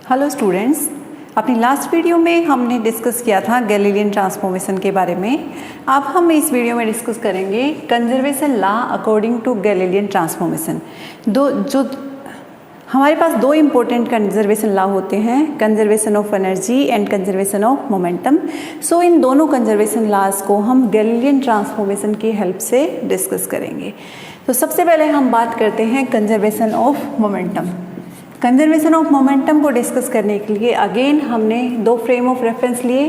Hello students, अपनी last video में हमने डिस्कस किया था गैलीलियन ट्रांसफॉर्मेशन के बारे में। अब हम इस वीडियो में डिस्कस करेंगे conservation law according to Galilean transformation. हमारे पास दो इम्पोर्टेंट कंजर्वेशन लॉ होते हैं, conservation of energy and conservation of momentum. So इन दोनों कंजर्वेशन लॉज को हम गैलीलियन ट्रांसफॉर्मेशन की हेल्प से डिस्कस करेंगे। तो सबसे पहले हम बात करते हैं conservation of momentum. Conservation of momentum को डिस्कस करने के लिए अगेन हमने दो फ्रेम ऑफ रेफरेंस लिए।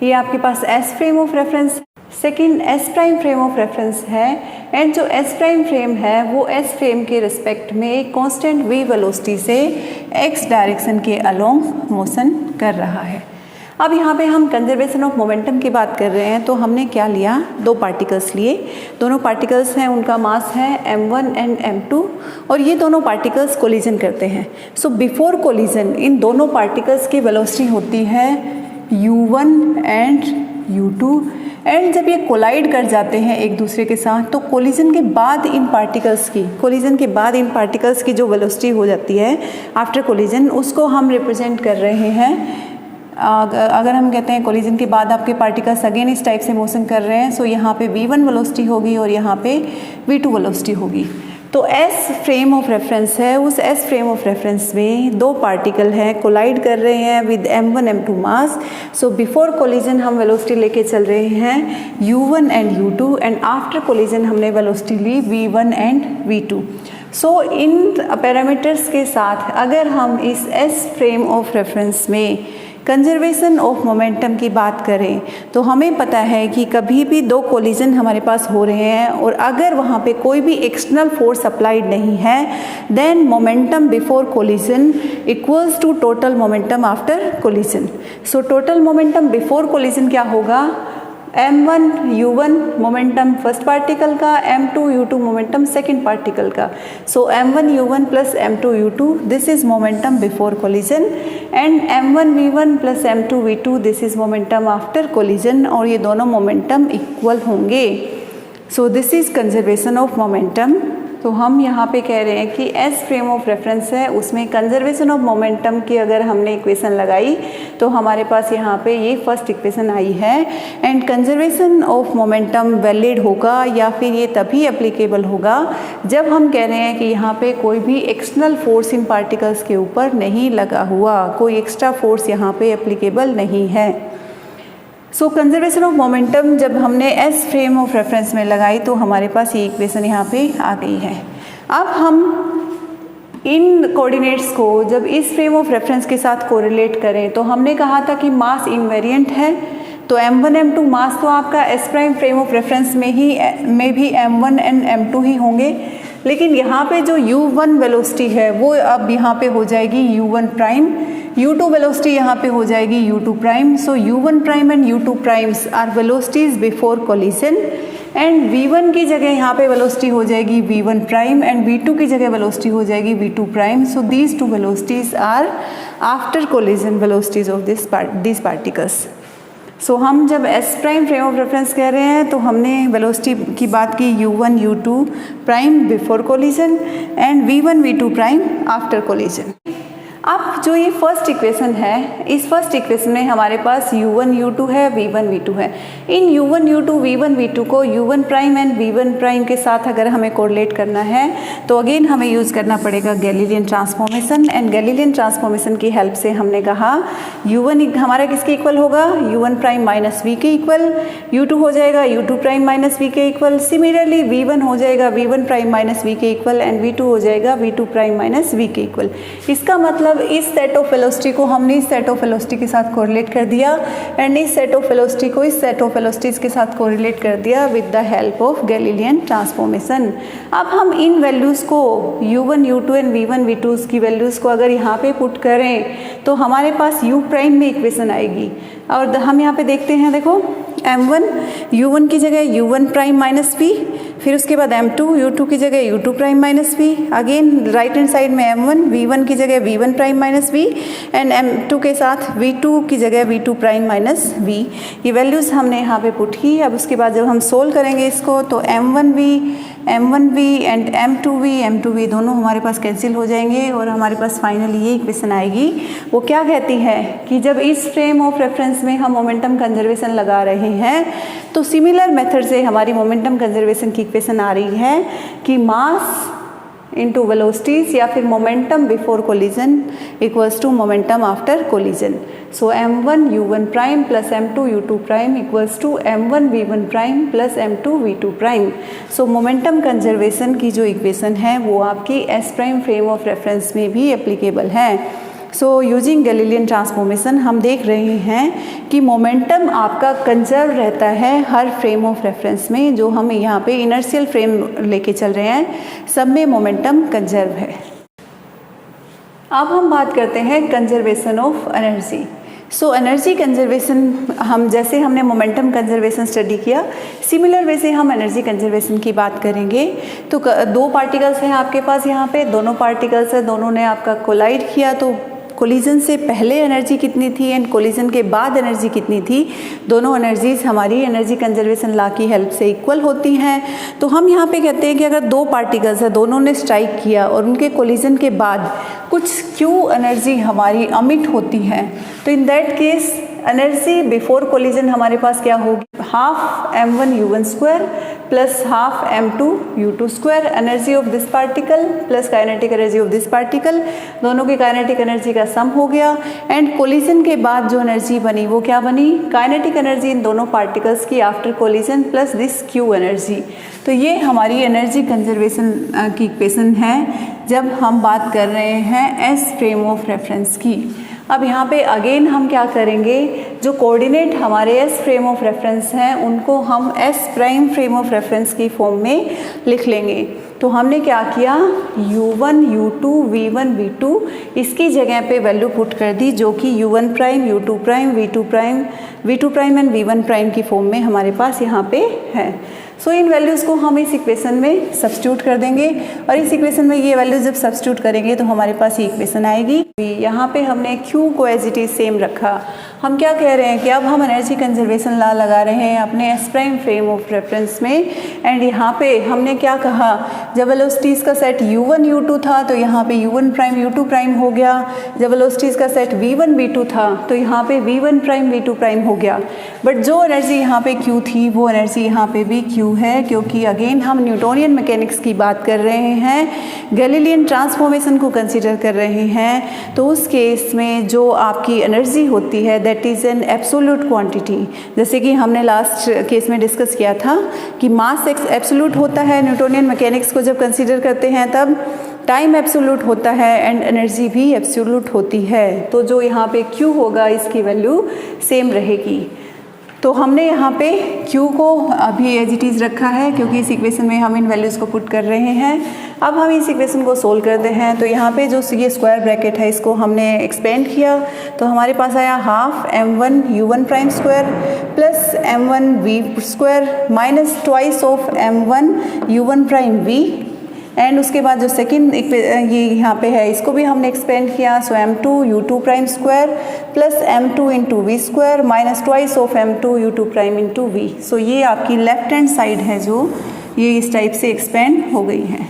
ये आपके पास S frame of reference, second S prime frame of reference है। एंड जो एस प्राइम फ्रेम है वो एस फ्रेम के रिस्पेक्ट में एक कांस्टेंट v वेलोसिटी से x डायरेक्शन के अलोंग मोशन कर रहा है। अब यहाँ पे हम कंजर्वेशन ऑफ मोमेंटम की बात कर रहे हैं, तो हमने क्या लिया, दो पार्टिकल्स लिए। दोनों पार्टिकल्स हैं, उनका मास है m1 एंड m2 और ये दोनों पार्टिकल्स कोलिजन करते हैं। सो बिफोर कोलिजन इन दोनों पार्टिकल्स की वेलोसिटी होती है u1 एंड u2। एंड जब ये कोलाइड कर जाते हैं एक दूसरे के साथ, तो कोलिजन के बाद इन पार्टिकल्स की जो वेलोसिटी हो जाती है आफ्टर कोलिजन, उसको हम रिप्रेजेंट कर रहे हैं। अगर हम कहते हैं कोलिजन के बाद आपके पार्टिकल्स अगेन इस टाइप से मोशन कर रहे हैं, सो यहाँ पे v1 वेलोसिटी होगी और यहाँ पे v2 वेलोसिटी होगी। तो एस फ्रेम ऑफ रेफरेंस है, उस एस फ्रेम ऑफ रेफरेंस में दो पार्टिकल हैं, कोलाइड कर रहे हैं with m1 m2 mass. So before collision हम वेलोसिटी लेके चल रहे हैं u1 and u2 and after collision हमने वेलोसिटी ली v1 एंड v2। सो इन पैरामीटर्स के साथ अगर हम इस एस फ्रेम ऑफ रेफरेंस में कंजर्वेशन ऑफ मोमेंटम की बात करें, तो हमें पता है कि कभी भी दो कोलिजन हमारे पास हो रहे हैं और अगर वहाँ पे कोई भी एक्सटर्नल फोर्स अप्लाइड नहीं है, then momentum before collision equals to total momentum after collision. So total momentum before collision क्या होगा, m1 u1 momentum first particle का, m2 u2 momentum second particle का। सो m1 u1 plus m2 u2 this is momentum before collision and m1 v1 plus m2 v2 this is momentum after collision, और ये दोनों momentum equal होंगे। सो this is conservation of momentum. तो हम यहाँ पे कह रहे हैं कि एस फ्रेम ऑफ रेफरेंस है, उसमें कंजर्वेशन ऑफ मोमेंटम की अगर हमने इक्वेशन लगाई तो हमारे पास यहाँ पे ये फर्स्ट इक्वेशन आई है। And conservation of momentum valid होगा या फिर ये तभी एप्लीकेबल होगा जब हम कह रहे हैं कि यहाँ पे कोई भी एक्सटर्नल फोर्स इन पार्टिकल्स के ऊपर नहीं लगा हुआ, कोई एक्स्ट्रा फोर्स यहाँ पे एप्लीकेबल नहीं है। सो कंजर्वेशन ऑफ मोमेंटम जब हमने एस फ्रेम ऑफ रेफरेंस में लगाई तो हमारे पास ये इक्वेशन यहाँ पे आ गई है। अब हम इन कोऑर्डिनेट्स को जब इस फ्रेम ऑफ रेफरेंस के साथ कोरिलेट करें, तो हमने कहा था कि मास इनवेरिएंट है, तो m1 m2 मास तो आपका S prime frame of reference में भी m1 एंड m2 ही होंगे, लेकिन यहाँ पे जो u1 वेलोसिटी है वो अब यहाँ पे हो जाएगी u1 प्राइम, u2 वेलोसिटी यहाँ पे हो जाएगी u2 prime. So u1 prime and u2 primes are velocities before collision and v1 की जगह यहाँ पे वेलोसिटी हो जाएगी v1 प्राइम एंड v2 की जगह वेलोसिटी हो जाएगी v2 prime. So these two velocities are after collision velocities of this particles. So हम जब S prime frame of reference कह रहे हैं तो हमने वेलोसिटी की बात की u1 u2 prime before collision and v1 v2 prime after collision. अब जो ये फर्स्ट इक्वेशन है, इस फर्स्ट इक्वेशन में हमारे पास u1 u2 है, v1 v2 है। इन u1 u2 v1 v2 को u1 prime and v1 prime के साथ अगर हमें कोरिलेट करना है तो अगेन हमें यूज़ करना पड़ेगा Galilean transformation. And Galilean transformation की हेल्प से हमने कहा u1 हमारा किसके इक्वल होगा, u1 प्राइम माइनस v के इक्वल, u2 हो जाएगा u2 प्राइम माइनस v के इक्वल, सिमिलरली v1 हो जाएगा v1 प्राइम माइनस v के इक्वल एंड v2 हो जाएगा v2 प्राइम माइनस v के इक्वल। इसका मतलब इस सेट ऑफ वेलोसिटी को हमने इस सेट ऑफ वेलोसिटी के साथ कोरिलेट कर दिया एंड इस सेट ऑफ वेलोसिटी को इस सेट ऑफ वेलोसिटीज के साथ कोरिलेट कर दिया with the help of Galilean transformation. अब हम इन वैल्यूज़ को u1 u2 and v1 v2 की वैल्यूज़ को अगर यहाँ पे पुट करें तो हमारे पास u प्राइम में इक्वेशन आएगी। और हम यहाँ पे देखते हैं, देखो m1 u1 की जगह u1 प्राइम माइनस v, फिर उसके बाद m2 u2 की जगह u2 prime minus v, again right hand side में m1 v1 की जगह v1 prime minus v and m2 के साथ v2 की जगह v2 प्राइम माइनस v। ये वैल्यूज़ हमने यहाँ पे पुट की। अब उसके बाद जब हम सोल्व करेंगे इसको तो m1v m1v एंड m2v दोनों हमारे पास कैंसिल हो जाएंगे और हमारे पास फाइनली ये इक्वेशन आएगी। वो क्या कहती है कि जब इस फ्रेम ऑफ रेफरेंस में हम मोमेंटम कंजर्वेशन लगा रहे हैं तो सिमिलर मेथड से हमारी मोमेंटम कंजर्वेशन की इक्वेशन आ रही है कि मास into velocities या फिर momentum before collision equals to momentum after collision. So m1 u1 prime plus m2 u2 prime equals to m1 v1 prime plus m2 v2 prime. So momentum conservation की जो equation है वो आपकी s prime frame of reference में भी applicable है। So using Galilean transformation हम देख रहे हैं कि मोमेंटम आपका कंजर्व रहता है हर फ्रेम ऑफ रेफरेंस में। जो हम यहाँ पे इनर्शियल फ्रेम लेके चल रहे हैं सब में मोमेंटम कंजर्व है। अब हम बात करते हैं conservation of energy. So energy conservation हम जैसे हमने मोमेंटम कंजर्वेशन स्टडी किया सिमिलर वे से हम एनर्जी कंजर्वेशन की बात करेंगे। तो दो पार्टिकल्स हैं आपके पास यहाँ पे, दोनों पार्टिकल्स हैं, दोनों ने आपका कोलाइड किया तो कोलिजन से पहले एनर्जी कितनी थी एंड कोलिजन के बाद एनर्जी कितनी थी, दोनों एनर्जीज हमारी एनर्जी कंजर्वेशन लॉ की हेल्प से इक्वल होती हैं। तो हम यहाँ पे कहते हैं कि अगर दो पार्टिकल्स हैं दोनों ने स्ट्राइक किया और उनके कोलिजन के बाद कुछ क्यू एनर्जी हमारी अमिट होती है तो इन that case energy before collision हमारे पास क्या होगी, half m1 u1 square plus half m2 u2 square energy of this particle plus kinetic energy of this particle, दोनों की काइनेटिक एनर्जी का सम हो गया। एंड कोलिजन के बाद जो एनर्जी बनी वो क्या बनी, काइनेटिक एनर्जी इन दोनों पार्टिकल्स की after collision plus this Q energy. तो ये हमारी एनर्जी कंजर्वेशन की इक्वेशन है जब हम बात कर रहे हैं एस फ्रेम ऑफ रेफरेंस की। अब यहाँ पे अगेन हम क्या करेंगे, जो कोऑर्डिनेट हमारे एस फ्रेम ऑफ रेफरेंस हैं उनको हम S prime frame of reference की फॉर्म में लिख लेंगे। तो हमने क्या किया, u1 u2 v1 v2 इसकी जगह पे वैल्यू पुट कर दी जो कि u1 prime u2 prime v2 prime and v1 prime की फॉर्म में हमारे पास यहाँ पे है। सो इन वैल्यूज़ को हम इस इक्वेशन में सब्स्टिट्यूट कर देंगे और इस इक्वेशन में ये वैल्यूज जब सब्स्टिट्यूट करेंगे तो हमारे पास ये इक्वेशन आएगी। यहाँ पे हमने Q को एज इट इज सेम रखा। हम क्या कह रहे हैं कि अब हम एनर्जी कंजर्वेशन लॉ लगा रहे हैं अपने S prime frame of reference में। एंड यहाँ पे हमने क्या कहा, जब वेलोसिटीज़ का सेट u1 u2 था तो यहाँ पे u1 प्राइम u2 प्राइम हो गया। जब वेलोसिटीज़ का सेट v1 v2 था तो यहाँ पे v1 प्राइम v2 प्राइम हो गया। बट जो एनर्जी यहाँ पे Q थी वो एनर्जी यहाँ पे भी Q है, क्योंकि अगेन हम न्यूटोनियन मैकेनिक्स की बात कर रहे हैं, गैलीलियन ट्रांसफॉर्मेशन को कंसिडर कर रहे हैं। तो उस केस में जो आपकी एनर्जी होती है that is an absolute quantity. जैसे कि हमने लास्ट केस में डिस्कस किया था कि मास एब्सोल्यूट होता है न्यूटोनियन मैकेनिक्स को जब कंसिडर करते हैं तब, टाइम एब्सोल्यूट होता है एंड एनर्जी भी एब्सोल्यूट होती है। तो जो यहाँ पे Q होगा इसकी वैल्यू सेम रहेगी। तो हमने यहाँ पे Q को अभी एज इट इज़ रखा है क्योंकि इस इक्वेशन में हम इन वैल्यूज़ को पुट कर रहे हैं। अब हम इस इक्वेशन को सोल्व करते हैं तो यहाँ पे जो ये स्क्वायर ब्रैकेट है इसको हमने एक्सपेंड किया तो हमारे पास आया half m1 u1 prime square plus m1 v square minus twice of m1 u1 prime v। And उसके बाद जो सेकंड ये यहाँ पे है इसको भी हमने एक्सपेंड किया। So m2 u2 prime square plus m2 into V square minus twice of m2 u2 prime into V. So ये आपकी लेफ्ट हैंड साइड है जो ये इस टाइप से एक्सपेंड हो गई है।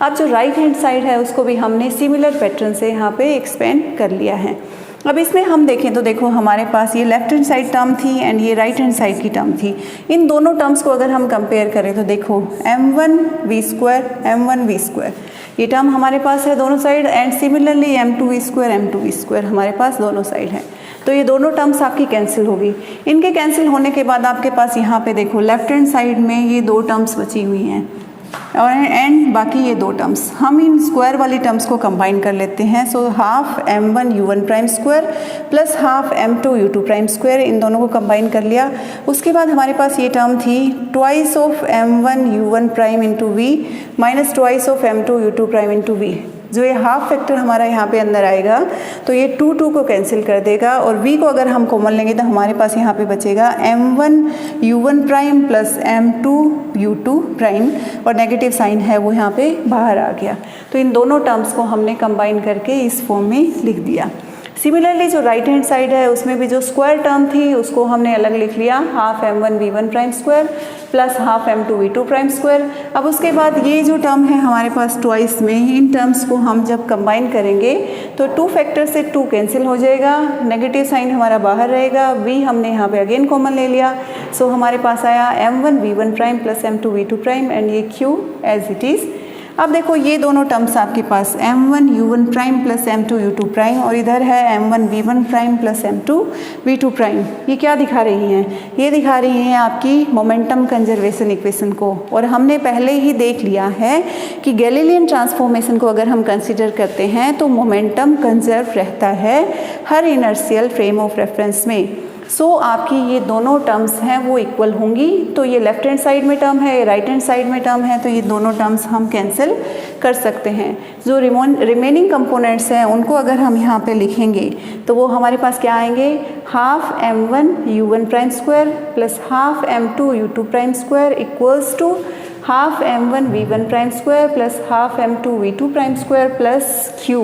अब जो राइट हैंड साइड है उसको भी हमने सिमिलर पैटर्न से यहाँ पे एक्सपेंड कर लिया है। अब इसमें हम देखें तो देखो हमारे पास ये लेफ्ट हैंड साइड टर्म थी एंड ये राइट हैंड साइड की टर्म थी। इन दोनों टर्म्स को अगर हम कंपेयर करें तो देखो m1 v स्क्वायर ये टर्म हमारे पास है दोनों side and similarly m2 v square हमारे पास दोनों साइड है। तो ये दोनों टर्म्स आपकी कैंसिल होगी। इनके कैंसिल होने के बाद आपके पास यहाँ पे देखो लेफ्ट हैंड साइड में ये दो टर्म्स बची हुई हैं और एंड बाकी ये दो टर्म्स हम इन स्क्वायर वाली टर्म्स को कंबाइन कर लेते हैं। So half m1 u1 prime square plus half m2 u2 prime square, इन दोनों को कंबाइन कर लिया। उसके बाद हमारे पास ये टर्म थी twice of m1 u1 prime into v minus twice of m2 u2 prime into v. जो ये हाफ फैक्टर हमारा यहाँ पे अंदर आएगा तो ये 2 को कैंसिल कर देगा और v को अगर हम कॉमन लेंगे तो हमारे पास यहाँ पे बचेगा m1 u1 prime plus m2 u2 prime और नेगेटिव साइन है वो यहाँ पे बाहर आ गया। तो इन दोनों टर्म्स को हमने कंबाइन करके इस फॉर्म में लिख दिया। सिमिलरली जो राइट हैंड साइड है उसमें भी जो स्क्वायर टर्म थी उसको हमने अलग लिख लिया, half m1 v1 prime square plus half m2 v2 prime square. अब उसके बाद ये जो टर्म है हमारे पास ट्वाइस में, इन टर्म्स को हम जब कंबाइन करेंगे तो 2 फैक्टर से 2 कैंसिल हो जाएगा, नेगेटिव साइन हमारा बाहर रहेगा, v हमने यहाँ पे अगेन कॉमन ले लिया। सो हमारे पास आया m1 v1 prime plus m2 v2 prime and ये q एज इट इज़। अब देखो ये दोनों टर्म्स आपके पास m1 u1 prime plus m2 u2 prime और इधर है m1 v1 prime plus m2 v2 prime, ये क्या दिखा रही हैं? ये दिखा रही हैं आपकी मोमेंटम कंजर्वेशन इक्वेशन को। और हमने पहले ही देख लिया है कि गैलीलियन ट्रांसफॉर्मेशन को अगर हम कंसिडर करते हैं तो मोमेंटम कंजर्व रहता है हर इनर्शियल फ्रेम ऑफ रेफरेंस में। सो आपकी ये दोनों टर्म्स हैं वो इक्वल होंगी, तो ये लेफ्ट हैंड साइड में टर्म है, राइट हैंड साइड में टर्म है, तो ये दोनों टर्म्स हम कैंसिल कर सकते हैं। जो रिमेनिंग कंपोनेंट्स हैं उनको अगर हम यहाँ पे लिखेंगे तो वो हमारे पास क्या आएंगे, half m1 u1 prime square plus half m2 u2 prime square equals to half m1 v1 prime square plus half m2 v2 prime square plus q,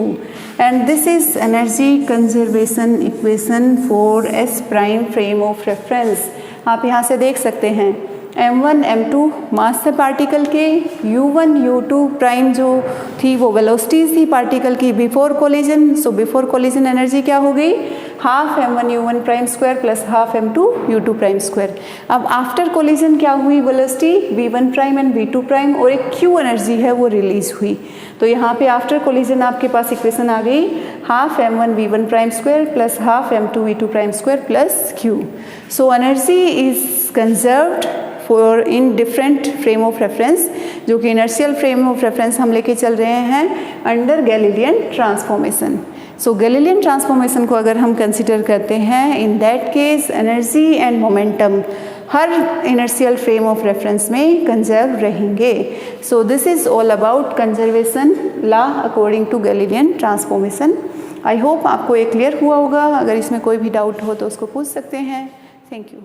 and this is energy conservation equation for S prime frame of reference। आप यहाँ से देख सकते हैं m1 m2 मास है particle के, u1 u2 prime जो थी वो वेलोसिटीज थी पार्टिकल की बिफोर कोलिजन। सो बिफोर कोलिजन एनर्जी क्या हो गई, half m1 u1 prime square plus half m2 u2 prime square. अब आफ्टर कोलिजन क्या हुई, velocity v1 prime and v2 prime और एक q एनर्जी है वो रिलीज हुई। तो यहाँ पे आफ्टर कोलिजन आपके पास इक्वेशन आ गई, half m1 v1 prime square plus half m2 v2 prime square plus q। So energy is conserved for in different frame of reference, जो कि इनर्शियल फ्रेम ऑफ रेफरेंस हम लेके चल रहे हैं under Galilean transformation. So Galilean transformation को अगर हम कंसिडर करते हैं, in that case energy and momentum हर इनर्शियल फ्रेम ऑफ रेफरेंस में कंजर्व रहेंगे। So this is all about conservation law according to Galilean transformation. I hope आपको ये क्लियर हुआ होगा। अगर इसमें कोई भी डाउट हो तो उसको पूछ सकते हैं। Thank you.